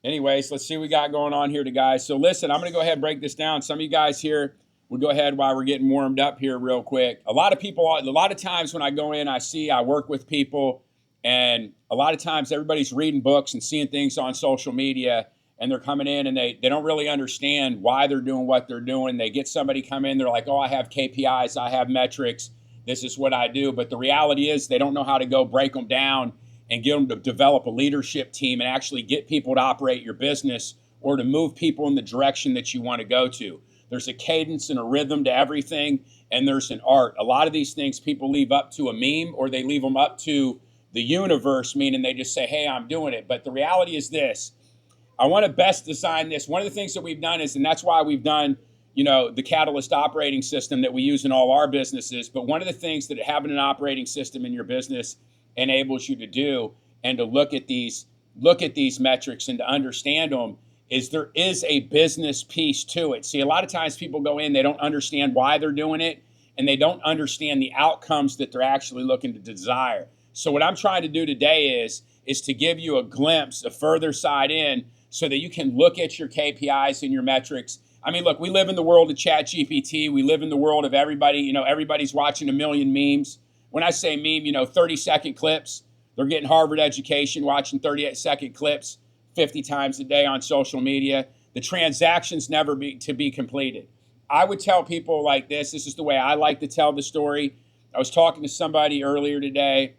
Anyways, let's see what we got going on here, guys. So listen, I'm going to go ahead and break this down. Some of you guys here, we'll go ahead while we're getting warmed up here real quick. A lot of times when I go in, I work with people, and a lot of times everybody's reading books and seeing things on social media, and they're coming in and they don't really understand why they're doing what they're doing. They get somebody come in, they're like, oh, I have KPIs, I have metrics, this is what I do. But the reality is they don't know how to go break them down and get them to develop a leadership team and actually get people to operate your business or to move people in the direction that you want to go to. There's a cadence and a rhythm to everything, and there's an art. A lot of these things people leave up to a meme, or they leave them up to the universe, meaning they just say, hey, I'm doing it. But the reality is this. I want to best design this. One of the things that we've done is, and that's why we've done, the Catalyst operating system that we use in all our businesses. But one of the things that having an operating system in your business enables you to do, and to look at these metrics and to understand them, is there is a business piece to it. See, a lot of times people go in, they don't understand why they're doing it, and they don't understand the outcomes that they're actually looking to desire. So what I'm trying to do today is to give you a glimpse, a further side in, so that you can look at your KPIs and your metrics. I mean, look, we live in the world of ChatGPT. We live in the world of everybody, everybody's watching a million memes. When I say meme, 30-second clips. They're getting Harvard education, watching 38-second clips 50 times a day on social media. The transaction's never to be completed. I would tell people like this. This is the way I like to tell the story. I was talking to somebody earlier today,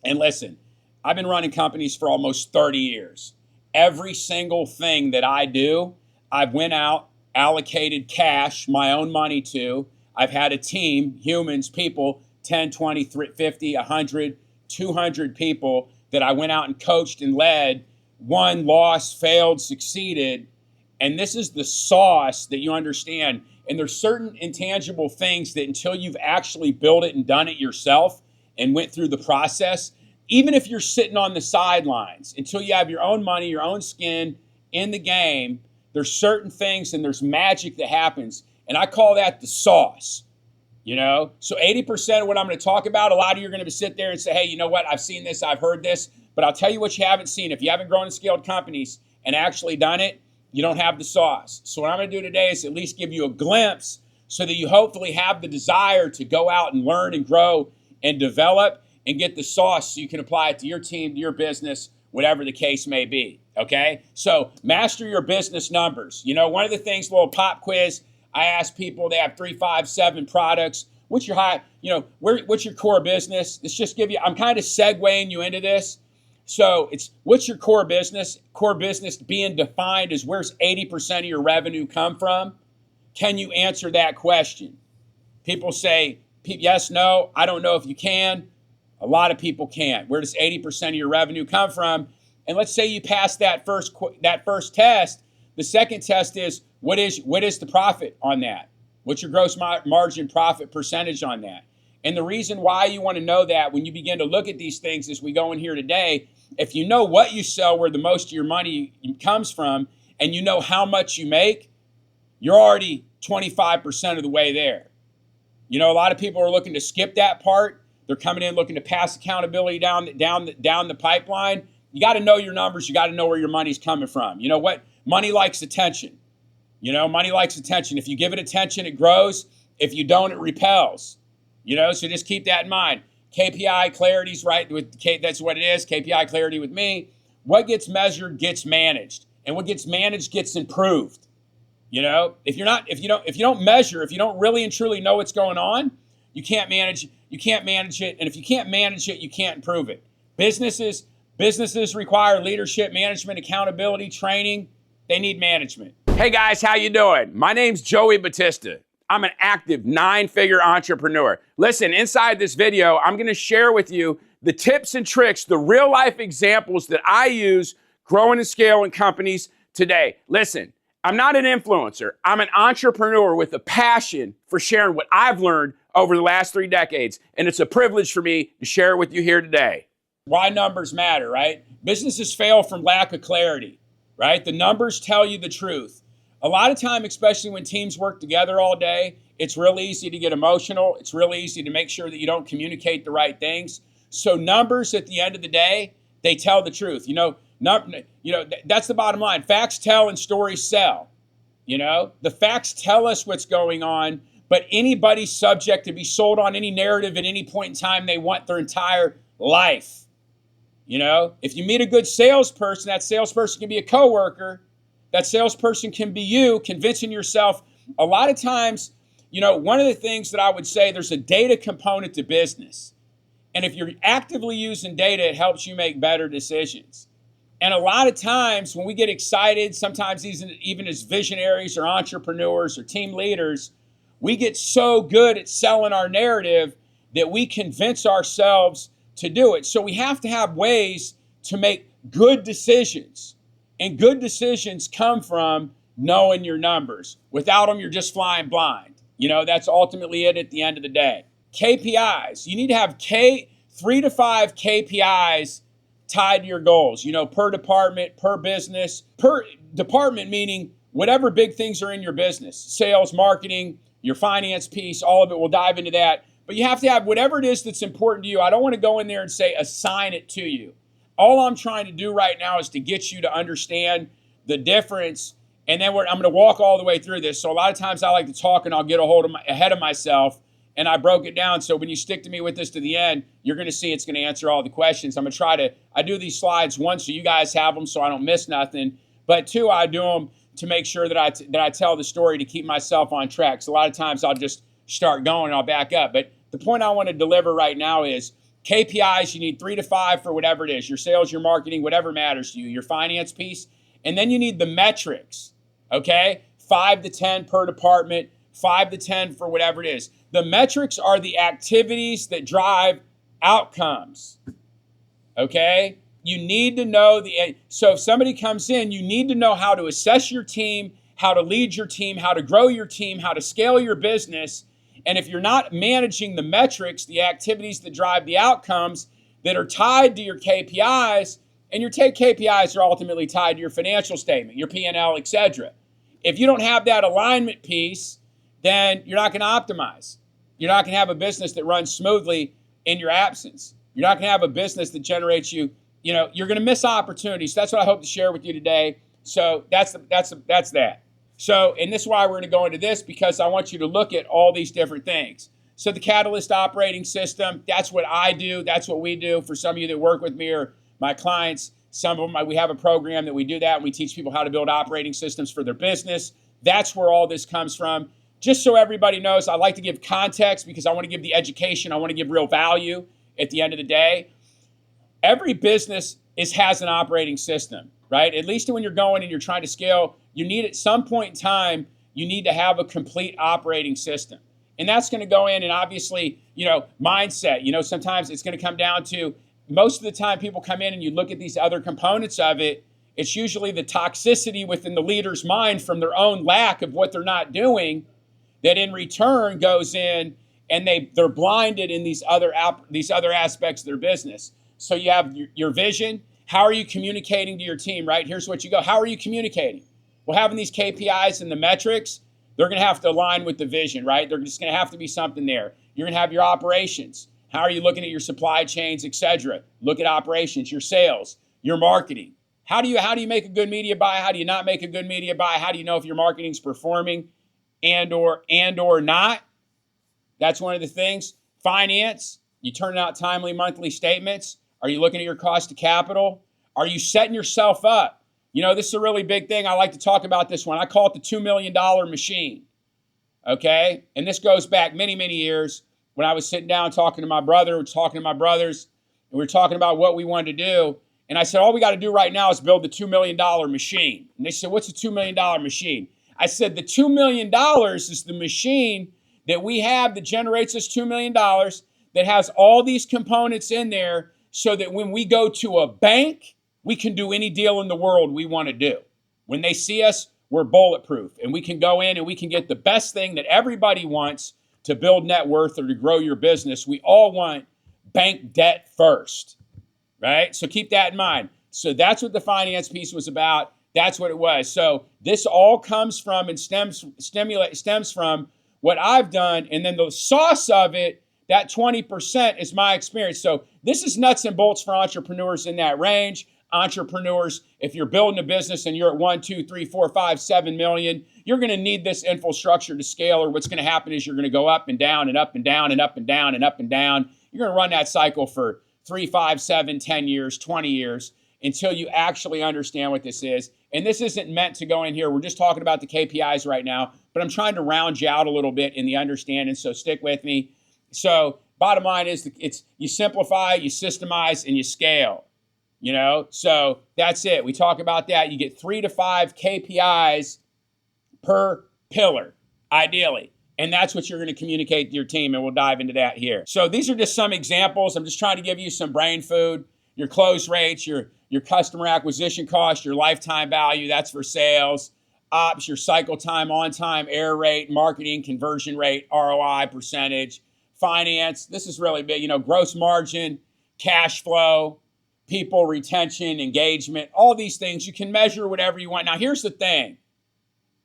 and listen, I've been running companies for almost 30 years. Every single thing that I do, I've went out, allocated cash, my own money to. I've had a team, humans, people, 10, 20, 50, 100, 200 people that I went out and coached and led, won, lost, failed, succeeded. And this is the sauce that you understand. And there's certain intangible things that until you've actually built it and done it yourself and went through the process, even if you're sitting on the sidelines, until you have your own money, your own skin in the game, there's certain things and there's magic that happens. And I call that the sauce. So 80% of what I'm going to talk about, a lot of you are going to sit there and say, hey, you know what? I've seen this, I've heard this, but I'll tell you what you haven't seen. If you haven't grown and scaled companies and actually done it, you don't have the sauce. So what I'm going to do today is at least give you a glimpse so that you hopefully have the desire to go out and learn and grow and develop and get the sauce so you can apply it to your team, to your business, whatever the case may be. Okay? So master your business numbers. One of the things, little pop quiz, I ask people, they have 3, 5, 7 products. What's your what's your core business? Let's just give you, I'm kind of segueing you into this. So what's your core business? Core business being defined as where's 80% of your revenue come from? Can you answer that question? People say, yes, no, I don't know if you can. A lot of people can't. Where does 80% of your revenue come from? And let's say you pass that first test. The second test is, what is the profit on that? What's your gross margin profit percentage on that? And the reason why you want to know that when you begin to look at these things as we go in here today, if you know what you sell, where the most of your money comes from, and you know how much you make, you're already 25% of the way there. A lot of people are looking to skip that part. They're coming in looking to pass accountability down the pipeline. You got to know your numbers. You got to know where your money's coming from. You know what? Money likes attention. Money likes attention. If you give it attention, it grows. If you don't, it repels. So just keep that in mind. KPI clarity's right with that's what it is. KPI clarity with me. What gets measured gets managed, and what gets managed gets improved. If you don't measure, if you don't really and truly know what's going on, you can't manage it. And if you can't manage it, you can't improve it. Businesses require leadership, management, accountability, training. They need management. Hey guys, how you doing? My name's Joey Battista. I'm an active 9-figure entrepreneur. Listen, inside this video, I'm going to share with you the tips and tricks, the real life examples that I use growing and scaling companies today. Listen, I'm not an influencer. I'm an entrepreneur with a passion for sharing what I've learned over the last 3 decades. And it's a privilege for me to share it with you here today. Why numbers matter, right? Businesses fail from lack of clarity, right? The numbers tell you the truth. A lot of time, especially when teams work together all day, it's real easy to get emotional. It's real easy to make sure that you don't communicate the right things. So numbers at the end of the day, they tell the truth. That's the bottom line. Facts tell and stories sell. The facts tell us what's going on, but anybody's subject to be sold on any narrative at any point in time they want their entire life. If you meet a good salesperson, that salesperson can be a coworker. That salesperson can be you, convincing yourself. A lot of times, one of the things that I would say, there's a data component to business. And if you're actively using data, it helps you make better decisions. And a lot of times when we get excited, sometimes even as visionaries or entrepreneurs or team leaders, we get so good at selling our narrative that we convince ourselves to do it. So we have to have ways to make good decisions. And good decisions come from knowing your numbers. Without them, you're just flying blind. That's ultimately it at the end of the day. KPIs. You need to have 3 to 5 KPIs tied to your goals, per department, per business, per department, meaning whatever big things are in your business, sales, marketing, your finance piece, all of it. We'll dive into that. But you have to have whatever it is that's important to you. I don't want to go in there and say, assign it to you. All I'm trying to do right now is to get you to understand the difference. And then I'm going to walk all the way through this. So a lot of times I like to talk and I'll get ahead of myself. And I broke it down. So when you stick to me with this to the end, you're going to see it's going to answer all the questions. I'm going to I do these slides, one, so you guys have them so I don't miss nothing. But two, I do them to make sure that I tell the story to keep myself on track. So a lot of times I'll just start going and I'll back up. But the point I want to deliver right now is KPIs, you need 3 to 5 for whatever it is, your sales, your marketing, whatever matters to you, your finance piece. And then you need the metrics, okay? 5 to 10 per department, 5 to 10 for whatever it is. The metrics are the activities that drive outcomes, okay? You need to know so if somebody comes in, you need to know how to assess your team, how to lead your team, how to grow your team, how to scale your business. And if you're not managing the metrics, the activities that drive the outcomes that are tied to your KPIs, and your KPIs are ultimately tied to your financial statement, your P&L, etc. If you don't have that alignment piece, then you're not going to optimize. You're not going to have a business that runs smoothly in your absence. You're not going to have a business that generates you're going to miss opportunities. That's what I hope to share with you today. So that's that. So, and this is why we're going to go into this, because I want you to look at all these different things. So the Catalyst operating system, that's what I do. That's what we do. For some of you that work with me or my clients, some of them, we have a program that we do that, and we teach people how to build operating systems for their business. That's where all this comes from. Just so everybody knows, I like to give context because I want to give the education. I want to give real value at the end of the day. Every business has an operating system, right? At least when you're going and you're trying to scale, you need at some point in time, you need to have a complete operating system. And that's going to go in and obviously, mindset. Sometimes it's going to come down to, most of the time people come in and you look at these other components of it, it's usually the toxicity within the leader's mind from their own lack of what they're not doing that in return goes in and they're blinded in these other aspects of their business. So you have your vision. How are you communicating to your team, right? Here's what you go. How are you communicating? Well, having these KPIs and the metrics, they're going to have to align with the vision, right? They're just going to have to be something there. You're going to have your operations. How are you looking at your supply chains, etc.? Look at operations, your sales, your marketing. How do you make a good media buy? How do you not make a good media buy? How do you know if your marketing's performing and or not? That's one of the things. Finance, you turn out timely monthly statements. Are you looking at your cost of capital? Are you setting yourself up? This is a really big thing. I like to talk about this one. I call it the $2 million machine, okay? And this goes back many, many years when I was sitting down talking to my brother, talking to my brothers, and we were talking about what we wanted to do. And I said, all we got to do right now is build the $2 million machine. And they said, what's a $2 million machine? I said, the $2 million is the machine that we have that generates us $2 million that has all these components in there so that when we go to a bank, we can do any deal in the world we want to do. When they see us, we're bulletproof. And we can go in and we can get the best thing that everybody wants to build net worth or to grow your business. We all want bank debt first, right? So keep that in mind. So that's what the finance piece was about. That's what it was. So this all comes from and stems from what I've done. And then the sauce of it, that 20% is my experience. So this is nuts and bolts for entrepreneurs in that range. entrepreneurs, if you're building a business and you're at 1, 2, 3, 4, 5, 7 million, you're going to need this infrastructure to scale, or what's going to happen is you're going to go up and down and up and down and up and down and up and down. You're going to run that cycle for 3, 5, 7, 10 years, 20 years until you actually understand what this is. And this isn't meant to go in here. We're just talking about the KPIs right now, but I'm trying to round you out a little bit in the understanding, so stick with me. So bottom line is it's you simplify, you systemize, and you scale. So that's it. We talk about that. You get 3 to 5 KPIs per pillar, ideally. And that's what you're going to communicate to your team, and we'll dive into that here. So these are just some examples. I'm just trying to give you some brain food. Your close rates, your customer acquisition cost, your lifetime value, that's for sales. Ops, your cycle time, on time, error rate, marketing, conversion rate, ROI percentage. Finance, this is really big, gross margin, cash flow, people retention, engagement, all these things. You can measure whatever you want. Now, here's the thing.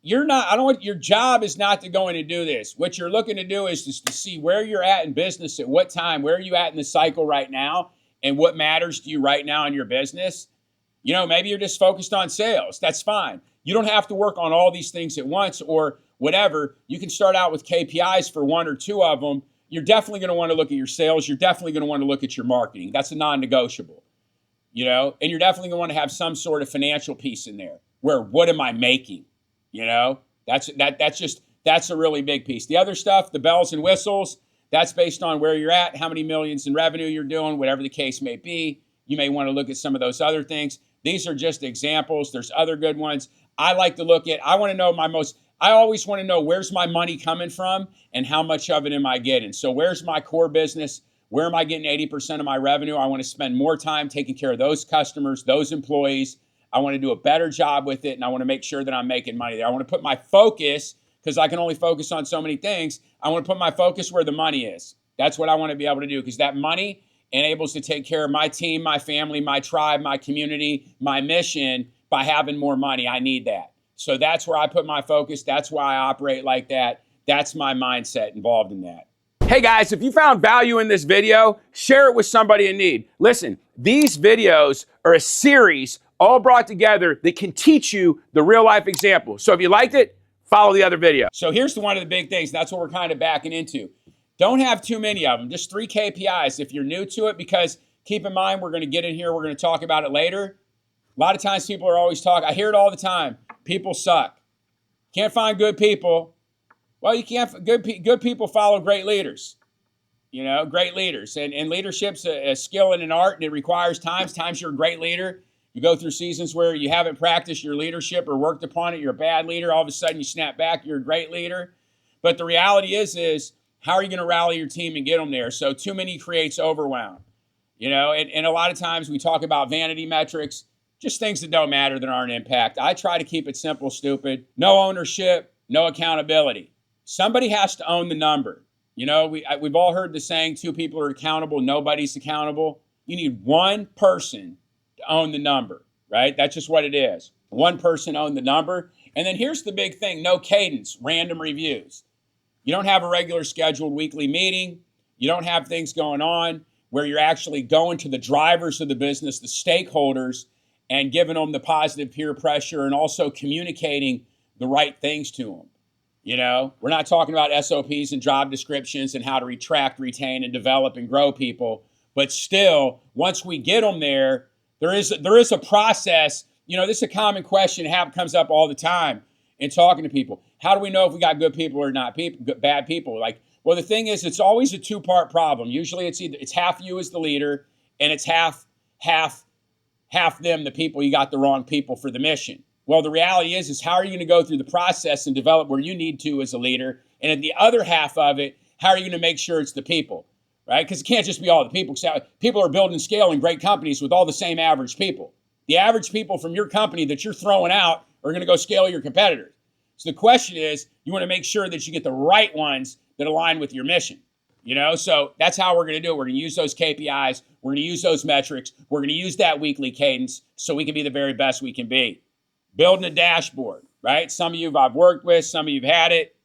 Your job is not to go in and do this. What you're looking to do is just to see where you're at in business at what time, where are you at in the cycle right now, and what matters to you right now in your business. Maybe you're just focused on sales. That's fine. You don't have to work on all these things at once or whatever. You can start out with KPIs for 1 or 2 of them. You're definitely going to want to look at your sales. You're definitely going to want to look at your marketing. That's a non-negotiable, and you're definitely going to want to have some sort of financial piece in there where, what am I making? That's a really big piece. The other stuff, the bells and whistles, that's based on where you're at, how many millions in revenue you're doing, whatever the case may be. You may want to look at some of those other things. These are just examples. There's other good ones. I like to look at, I always want to know where's my money coming from and how much of it am I getting. So where's my core business? Where am I getting 80% of my revenue? I want to spend more time taking care of those customers, those employees. I want to do a better job with it, and I want to make sure that I'm making money there. I want to put my focus, because I can only focus on so many things, I want to put my focus where the money is. That's what I want to be able to do, because that money enables to take care of my team, my family, my tribe, my community, my mission. By having more money, I need that. So that's where I put my focus. That's why I operate like that. That's my mindset involved in that. Hey guys, if you found value in this video, share it with somebody in need. Listen, these videos are a series all brought together that can teach you the real life example. So if you liked it, follow the other video. So here's one of the big things. That's what we're kind of backing into. Don't have too many of them. Just 3 KPIs if you're new to it, because keep in mind, we're going to get in here. We're going to talk about it later. A lot of times people are always talking. I hear it all the time. People suck. Can't find good people. Well, you can't. Good people follow great leaders. Great leaders. And leadership's a skill and an art, and it requires time. Times you're a great leader. You go through seasons where you haven't practiced your leadership or worked upon it. You're a bad leader. All of a sudden you snap back. You're a great leader. But the reality is how are you going to rally your team and get them there? So too many creates overwhelm. And a lot of times we talk about vanity metrics, just things that don't matter, that aren't impact. I try to keep it simple, stupid. No ownership, no accountability. Somebody has to own the number. We've all heard the saying, 2 people are accountable, nobody's accountable. You need one person to own the number, right? That's just what it is. One person own the number. And then here's the big thing, no cadence, random reviews. You don't have a regular scheduled weekly meeting. You don't have things going on where you're actually going to the drivers of the business, the stakeholders, and giving them the positive peer pressure and also communicating the right things to them. We're not talking about SOPs and job descriptions and how to attract, retain, and develop and grow people. But still, once we get them there is a process. This is a common question that comes up all the time in talking to people. How do we know if we got good people or not bad people? Well, the thing is, it's always a 2-part problem. Usually it's half you as the leader, and it's half them, the people. You got the wrong people for the mission. Well, the reality is how are you going to go through the process and develop where you need to as a leader? And at the other half of it, how are you going to make sure it's the people, right? Because it can't just be all the people. People are building scale in great companies with all the same average people. The average people from your company that you're throwing out are going to go scale your competitors. So the question is, you want to make sure that you get the right ones that align with your mission. So that's how we're going to do it. We're going to use those KPIs. We're going to use those metrics. We're going to use that weekly cadence so we can be the very best we can be. Building a dashboard, right? Some of you I've worked with, some of you've had it,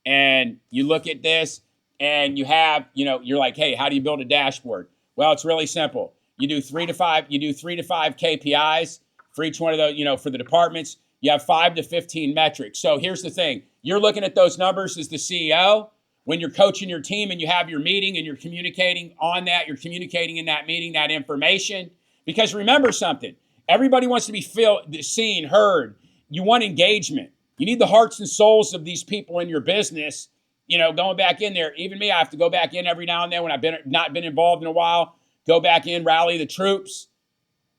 and you look at this and you have, you're like, hey, how do you build a dashboard? Well, it's really simple. You do 3 to 5. You do 3 to 5 KPIs for each one of those. For the departments, you have 5 to 15 metrics. So here's the thing: you're looking at those numbers as the CEO. When you're coaching your team and you have your meeting and you're communicating on that, you're communicating in that meeting that information. Because remember something: everybody wants to be seen, heard. You want engagement. You need the hearts and souls of these people in your business. Going back in there. Even me, I have to go back in every now and then when I've not been involved in a while. Go back in, rally the troops.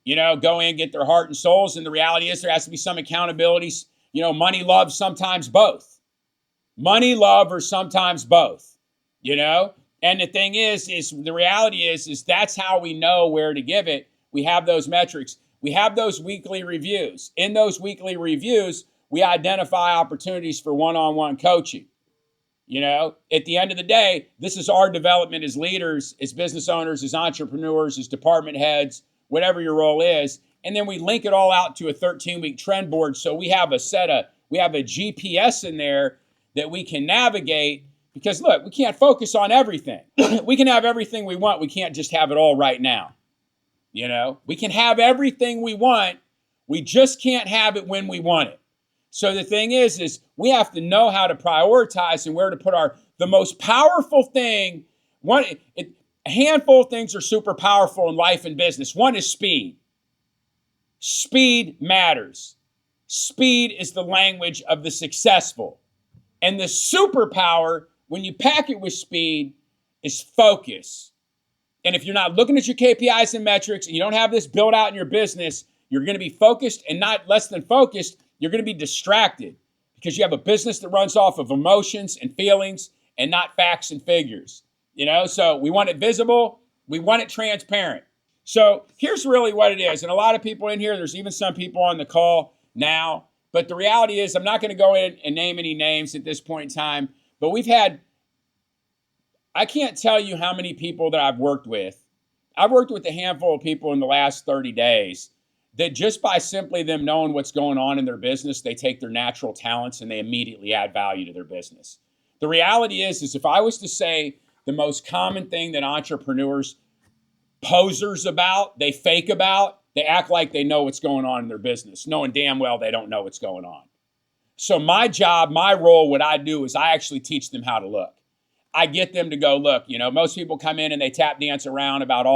Go in, get their heart and souls. And the reality is there has to be some accountability. Money, love, sometimes both. Money, love, or sometimes both. And the thing is the reality is that's how we know where to give it. We have those metrics. We have those weekly reviews. In those weekly reviews, we identify opportunities for one-on-one coaching. At the end of the day, this is our development as leaders, as business owners, as entrepreneurs, as department heads, whatever your role is. And then we link it all out to a 13-week trend board. So we have a GPS in there that we can navigate, because look, we can't focus on everything. We can have everything we want. We can't just have it all right now. We can have everything we want. We just can't have it when we want it. So the thing is we have to know how to prioritize and where to put the most powerful thing. A handful of things are super powerful in life and business. One is speed. Speed matters. Speed is the language of the successful. And the superpower, when you pack it with speed, is focus. And if you're not looking at your KPIs and metrics and you don't have this built out in your business, you're going to be focused, and not less than focused. You're going to be distracted because you have a business that runs off of emotions and feelings and not facts and figures. So we want it visible. We want it transparent. So here's really what it is. And a lot of people in here, there's even some people on the call now. But the reality is, I'm not going to go in and name any names at this point in time. But I can't tell you how many people that I've worked with. I've worked with a handful of people in the last 30 days that just by simply them knowing what's going on in their business, they take their natural talents and they immediately add value to their business. The reality is if I was to say the most common thing that entrepreneurs posers about, they fake about, they act like they know what's going on in their business, knowing damn well they don't know what's going on. So my job, my role, what I do is I actually teach them how to look. I get them to go, look, most people come in and they tap dance around about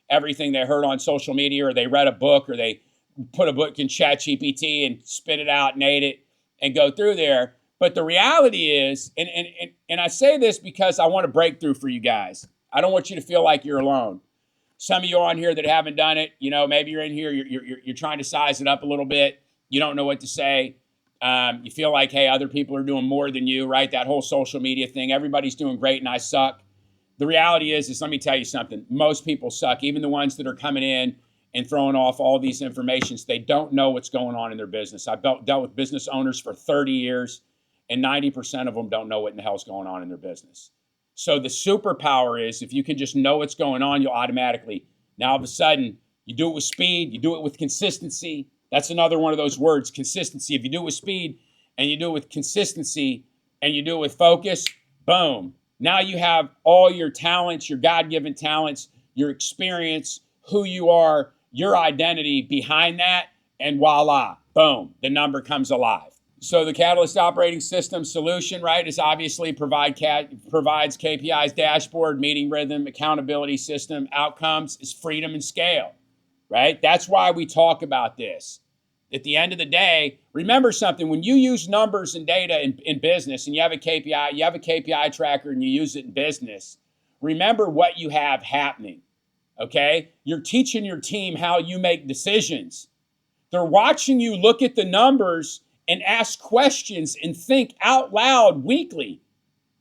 everything they heard on social media, or they read a book, or they put a book in ChatGPT and spit it out and ate it and go through there. But the reality is, and I say this because I want to break through for you guys. I don't want you to feel like you're alone. Some of you on here that haven't done it, maybe you're in here, you're trying to size it up a little bit. You don't know what to say. You feel like, hey, other people are doing more than you, right? That whole social media thing. Everybody's doing great and I suck. The reality is let me tell you something. Most people suck, even the ones that are coming in and throwing off all these informations. They don't know what's going on in their business. I've dealt with business owners for 30 years, and 90% of them don't know what in the hell's going on in their business. So the superpower is if you can just know what's going on, you'll automatically, now all of a sudden, you do it with speed, you do it with consistency. That's another one of those words, consistency. If you do it with speed and you do it with consistency and you do it with focus, boom. Now you have all your talents, your God-given talents, your experience, who you are, your identity behind that, and voila, boom, the number comes alive. So the Catalyst Operating System solution, right, is obviously provides KPIs dashboard, meeting rhythm, accountability system, outcomes, is freedom and scale, right? That's why we talk about this. At the end of the day, remember something: when you use numbers and data in business and you have a KPI tracker and you use it in business, remember what you have happening, okay? You're teaching your team how you make decisions. They're watching you look at the numbers and ask questions and think out loud weekly.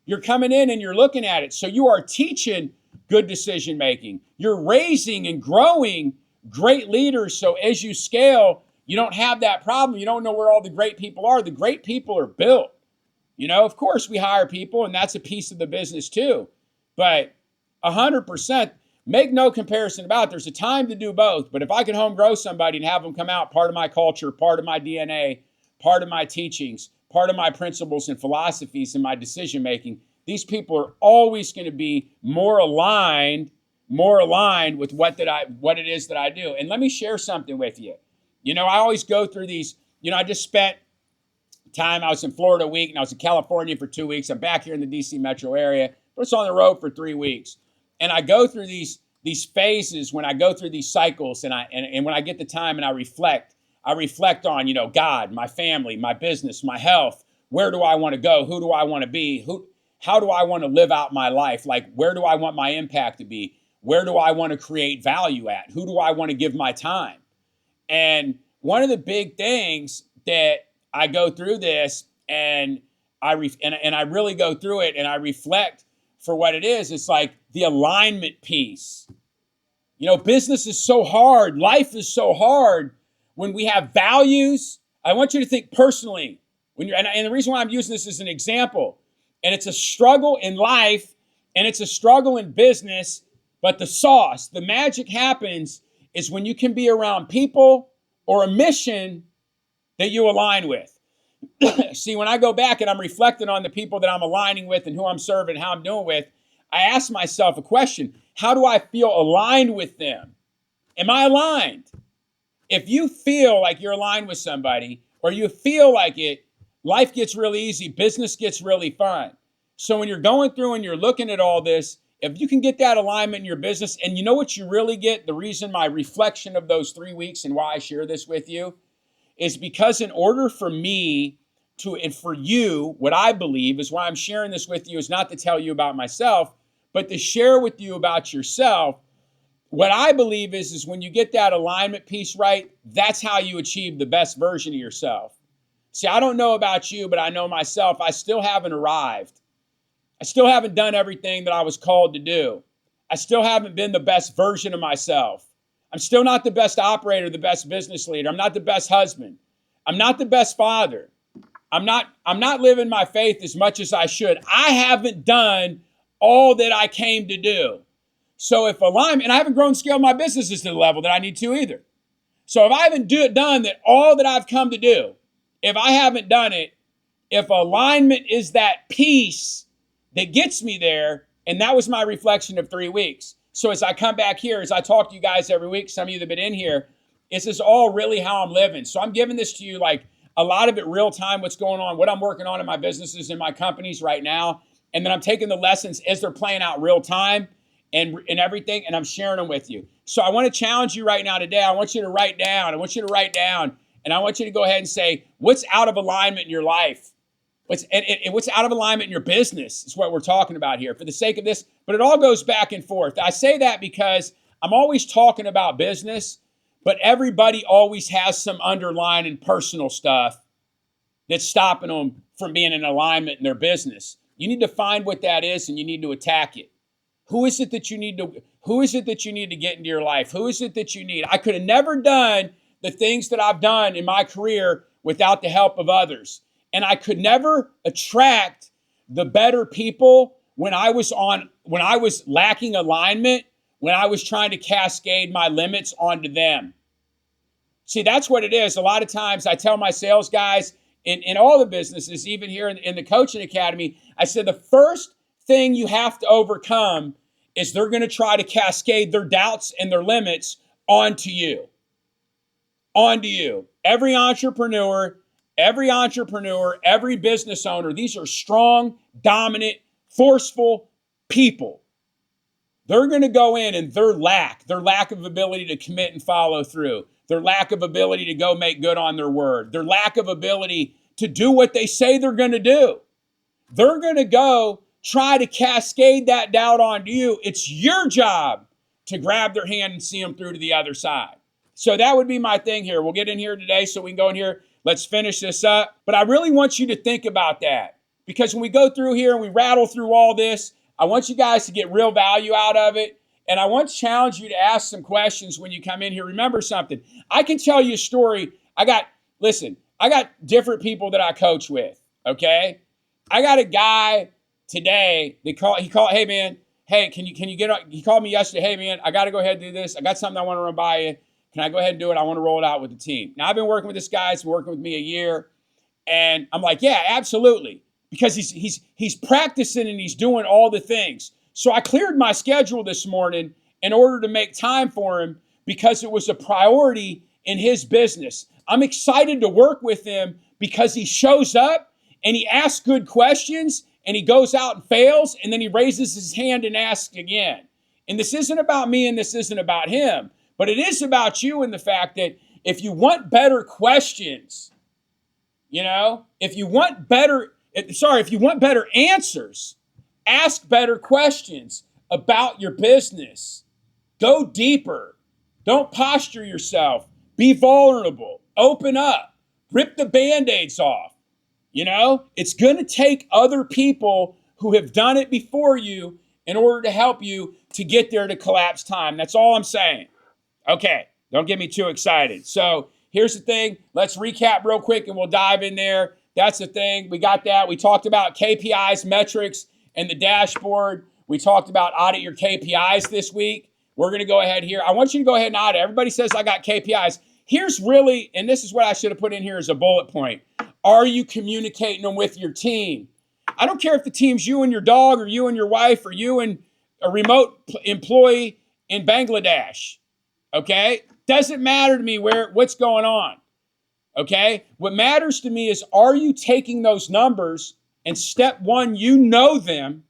You're coming in and you're looking at it. So you are teaching good decision making. You're raising and growing great leaders. So as you scale, you don't have that problem. You don't know where all the great people are. The great people are built. Of course we hire people, and that's a piece of the business too. But 100%, make no comparison about it. There's a time to do both. But if I can home grow somebody and have them come out part of my culture, part of my DNA, part of my teachings, part of my principles and philosophies and my decision making, these people are always going to be more aligned more aligned with what it is that I do. And let me share something with you. I always go through these, I just spent time, I was in Florida a week and I was in California for 2 weeks. I'm back here in the DC metro area, but it's on the road for 3 weeks. And I go through these phases when I go through these cycles and when I get the time and I reflect on, God, my family, my business, my health. Where do I want to go? Who do I want to be? How do I want to live out my life? Like, where do I want my impact to be? Where do I want to create value at? Who do I want to give my time? And one of the big things that I go through this and I really go through it and I reflect for what it is. It's like the alignment piece. Business is so hard. Life is so hard when we have values. I want you to think personally and the reason why I'm using this as an example, and it's a struggle in life and it's a struggle in business, but the magic happens is when you can be around people or a mission that you align with. See, when I go back and I'm reflecting on the people that I'm aligning with and who I'm serving, how I'm doing with, I ask myself a question. How do I feel aligned with them? Am I aligned? If you feel like you're aligned with somebody or you feel like it, life gets really easy. Business gets really fun. So when you're going through and you're looking at all this, if you can get that alignment in your business, and you know what you really get, the reason my reflection of those 3 weeks and why I share this with you is because in order for me to, and for you, what I believe is why I'm sharing this with you is not to tell you about myself, but to share with you about yourself. What I believe is when you get that alignment piece right, that's how you achieve the best version of yourself. See, I don't know about you, but I know myself. I still haven't arrived. I still haven't done everything that I was called to do. I still haven't been the best version of myself. I'm still not the best operator, the best business leader. I'm not the best husband. I'm not the best father. I'm not living my faith as much as I should. I haven't done all that I came to do. So if alignment, and I haven't grown and scaled my businesses to the level that I need to either. So if I haven't done that, all that I've come to do, if I haven't done it, if alignment is that piece that gets me there, and that was my reflection of 3 weeks. So as I come back here, as I talk to you guys every week, some of you that have been in here, this is all really how I'm living. So I'm giving this to you like a lot of it real time, what's going on, what I'm working on in my businesses, in my companies right now. And then I'm taking the lessons as they're playing out real time and everything, and I'm sharing them with you. So I want to challenge you right now today. I want you to write down. And I want you to go ahead and say, what's out of alignment in your life? What's out of alignment in your business is what we're talking about here for the sake of this. But it all goes back and forth. I say that because I'm always talking about business, but everybody always has some underlying personal stuff that's stopping them from being in alignment in their business. You need to find what that is and you need to attack it. Who is it that you need to get into your life? Who is it that you need? I could have never done the things that I've done in my career without the help of others. And I could never attract the better people when I was lacking alignment, when I was trying to cascade my limits onto them. See, that's what it is. A lot of times I tell my sales guys in all the businesses, even here in the coaching academy, I said the first thing you have to overcome is they're going to try to cascade their doubts and their limits onto you. Onto you. Every entrepreneur, every business owner, these are strong, dominant, forceful people. They're going to go in and their lack of ability to commit and follow through, their lack of ability to go make good on their word, their lack of ability to do what they say they're going to do. They're going to go try to cascade that doubt onto you. It's your job to grab their hand and see them through to the other side. So that would be my thing here. We'll get in here today so we can go in here. Let's finish this up. But I really want you to think about that, because when we go through here and we rattle through all this, I want you guys to get real value out of it. And I want to challenge you to ask some questions when you come in here. Remember something. I can tell you a story. I got different people that I coach with, okay? I got a guy today, he called, hey man, hey, can you get up? He called me yesterday, hey man, I got to go ahead and do this. I got something I want to run by you. Can I go ahead and do it? I want to roll it out with the team. Now, I've been working with this guy. He's been working with me a year. And I'm like, yeah, absolutely. Because he's practicing and he's doing all the things. So I cleared my schedule this morning in order to make time for him because it was a priority in his business. I'm excited to work with him because he shows up and he asks good questions and he goes out and fails and then he raises his hand and asks again. And this isn't about me and this isn't about him, but it is about you and the fact that if you want better questions, if you want better answers, ask better questions about your business. Go deeper. Don't posture yourself. Be vulnerable. Open up. Rip the Band-Aids off. It's going to take other people who have done it before you in order to help you to get there to collapse time. That's all I'm saying. Okay, don't get me too excited. So here's the thing. Let's recap real quick and we'll dive in there. That's the thing. We got that. We talked about KPIs, metrics, and the dashboard. We talked about audit your KPIs this week. We're going to go ahead here. I want you to go ahead and audit. Everybody says I got KPIs. Here's really, and this is what I should have put in here as a bullet point. Are you communicating them with your team? I don't care if the team's you and your dog or you and your wife or you and a remote employee in Bangladesh. Okay? Doesn't matter to me what's going on. Okay? What matters to me is, are you taking those numbers and step one, you know them,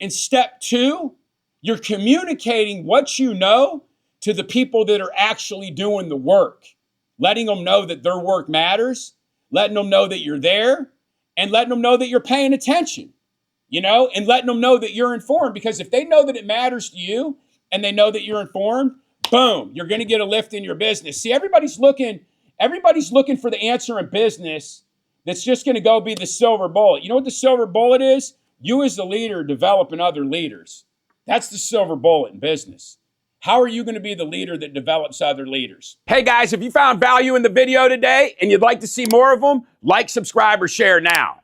and step two, you're communicating what you know to the people that are actually doing the work, letting them know that their work matters, letting them know that you're there, and letting them know that you're paying attention, and letting them know that you're informed. Because if they know that it matters to you and they know that you're informed, boom, you're going to get a lift in your business. See, everybody's looking for the answer in business that's just going to go be the silver bullet. You know what the silver bullet is? You as the leader developing other leaders. That's the silver bullet in business. How are you going to be the leader that develops other leaders? Hey guys, if you found value in the video today and you'd like to see more of them, like, subscribe, or share now.